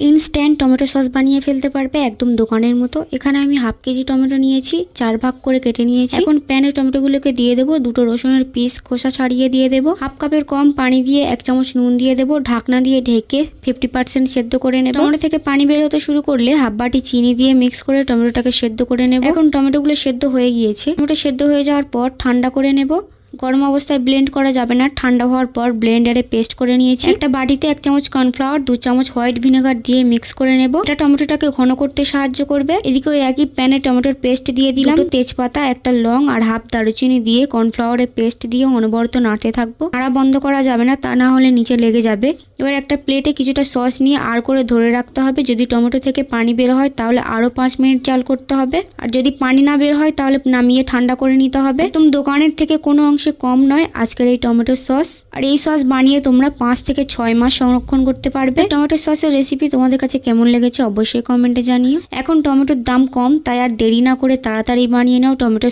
Instant tomato sauce বানিয়ে ফেলতে পারবে একদম দোকানের মতো। এখানে আমি হাফ কেজি টমেটো নিয়েছি, 4 ভাগ করে কেটে নিয়েছি। এখন প্যানে টমেটোগুলোকে দিয়ে দেবো, 2টো রসুনের পিস খোসা ছাড়িয়ে দিয়ে দেবো। হাফ কাপের কম পানি দিয়ে 1 চামচ নুন দিয়ে দেবো, ঢাকনা দিয়ে ঢেকে 50% সেদ্ধ করে নেব। টমেটো থেকে পানি বের হতে শুরু করলে হাফ বাটি চিনি দিয়ে মিক্স করে টমেটোটাকে সেদ্ধ করে নেব। এখন টমেটোগুলো সেদ্ধ হয়ে গিয়েছে। টমেটো সেদ্ধ হয়ে যাওয়ার পর ঠান্ডা করে নেব। গরম অবস্থায় ব্লেন্ড করা যাবে না, ঠান্ডা হওয়ার পর ব্লেন্ডারে পেস্ট করে নিয়েছি। একটা বাটিতে 1 চামচ কর্নফ্লাওয়ার, 2 চামচ হোয়াইট ভিনেগার দিয়ে মিক্স করে নেব। এটা টমেটোটাকে ঘন করতে সাহায্য করবে। এদিকে ওই একই প্যানে টমেটোর পেস্ট দিয়ে দিলাম, 2 তেজপাতা, 1টা লং আর হাফ দারুচিনি দিয়ে কর্নফ্লাওয়ারের পেস্ট দিয়ে অনবরত নাড়তে থাকবো। নাড়া বন্ধ করা যাবে না, তা না হলে নিচে লেগে যাবে। এবার একটা প্লেটে কিছুটা সস নিয়ে আর করে ধরে রাখতে হবে। যদি টমেটো থেকে পানি বের হয় তাহলে আরো 5 মিনিট জাল করতে হবে, আর যদি পানি না বের হয় তাহলে নামিয়ে ঠান্ডা করে নিতে হবে। একদম দোকানের থেকে কোনো অংশে কম নয় আজকের এই টমেটো সস। আর এই সস বানিয়ে তোমরা 5 থেকে 6 মাস সংরক্ষণ করতে পারবে। টমেটো সসের রেসিপি তোমাদের কাছে কেমন লেগেছে অবশ্যই কমেন্টে জানিও। এখন টমেটোর দাম কম, তাই আর দেরি না করে তাড়াতাড়ি বানিয়ে নাও টমেটো